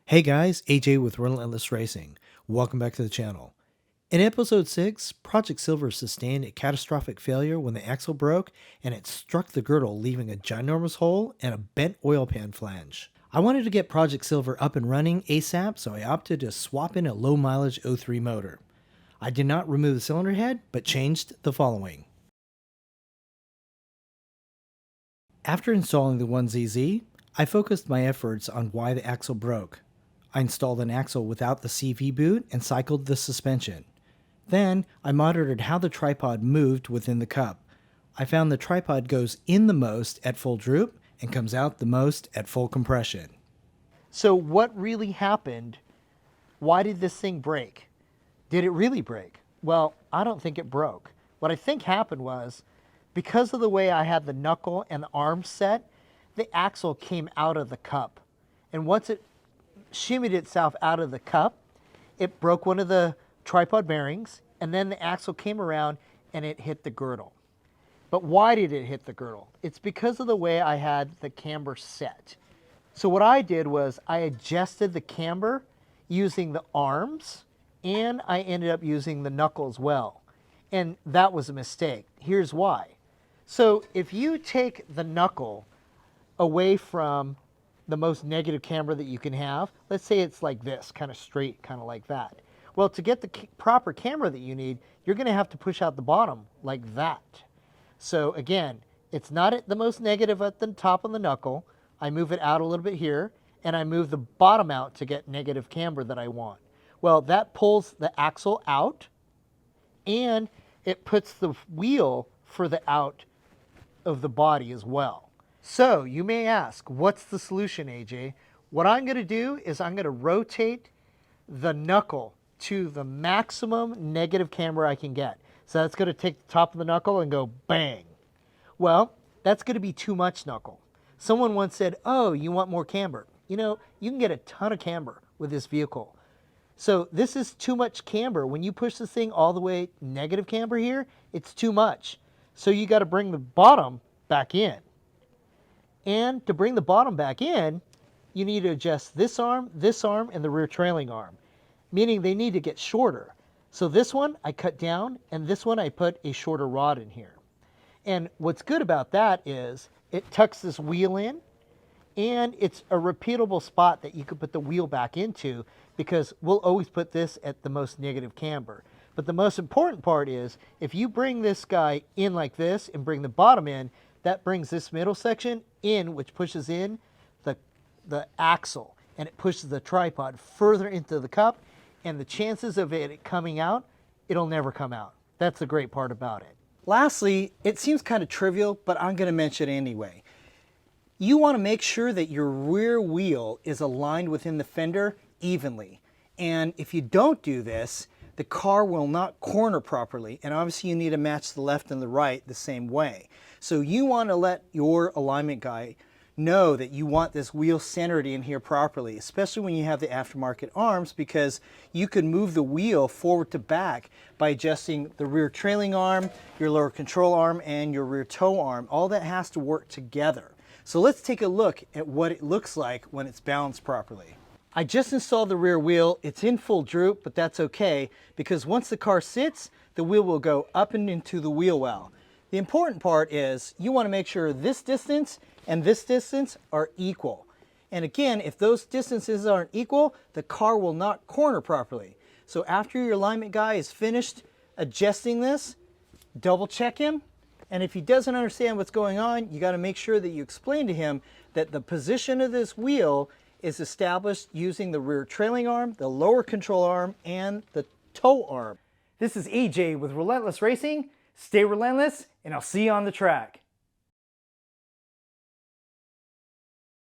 Hey guys, AJ with Relentless Racing. Welcome back to the channel. In episode 6, Project Silver sustained a catastrophic failure when the axle broke and it struck the girdle, leaving a ginormous hole and a bent oil pan flange. I wanted to get Project Silver up and running ASAP, so I opted to swap in a low mileage 03 motor. I did not remove the cylinder head, but changed the following. After installing the 1ZZ, I focused my efforts on why the axle broke. I installed an axle without the CV boot and cycled the suspension. Then I monitored how the tripod moved within the cup. I found the tripod goes in the most at full droop and comes out the most at full compression. So what really happened? Why did this thing break? Did it really break? Well, I don't think it broke. What I think happened was, because of the way I had the knuckle and the arm set, the axle came out of the cup. And once it shimmied itself out of the cup, it broke one of the tripod bearings, and then the axle came around and it hit the girdle. But why did it hit the girdle? It's because of the way I had the camber set. So what I did was I adjusted the camber using the arms, and I ended up using the knuckle as well. And that was a mistake. Here's why. So if you take the knuckle away from the most negative camber that you can have, let's say it's like this, kind of straight, kind of like that. Well, to get the proper camber that you need, you're going to have to push out the bottom like that. So again, it's not at the most negative at the top of the knuckle. I move it out a little bit here, and I move the bottom out to get negative camber that I want. Well, that pulls the axle out, and it puts the wheel further out of the body as well. So you may ask, what's the solution, AJ? What I'm going to do is I'm going to rotate the knuckle to the maximum negative camber I can get. So that's going to take the top of the knuckle and go bang. Well, that's going to be too much knuckle. Someone once said, oh, you want more camber. You know, you can get a ton of camber with this vehicle. So this is too much camber. When you push this thing all the way negative camber here, it's too much. So you got to bring the bottom back in. And to bring the bottom back in, you need to adjust this arm, and the rear trailing arm, meaning they need to get shorter. So this one I cut down, and this one I put a shorter rod in here. And what's good about that is it tucks this wheel in, and it's a repeatable spot that you could put the wheel back into, because we'll always put this at the most negative camber. But the most important part is if you bring this guy in like this and bring the bottom in, that brings this middle section in, which pushes in the axle, and it pushes the tripod further into the cup, and the chances of it coming out, it'll never come out. That's the great part about it. Lastly, it seems kind of trivial, but I'm going to mention it anyway. You want to make sure that your rear wheel is aligned within the fender evenly. And if you don't do this, the car will not corner properly. And obviously you need to match the left and the right the same way. So you want to let your alignment guy know that you want this wheel centered in here properly, especially when you have the aftermarket arms, because you can move the wheel forward to back by adjusting the rear trailing arm, your lower control arm, and your rear toe arm. All that has to work together. So let's take a look at what it looks like when it's balanced properly. I just installed the rear wheel. It's in full droop, but that's okay, because once the car sits, the wheel will go up and into the wheel well. The important part is you want to make sure this distance and this distance are equal. And again, if those distances aren't equal, the car will not corner properly. So after your alignment guy is finished adjusting this, double check him. And if he doesn't understand what's going on, you got to make sure that you explain to him that the position of this wheel is established using the rear trailing arm, the lower control arm, and the toe arm. This is AJ with Relentless Racing. Stay relentless, and I'll see you on the track.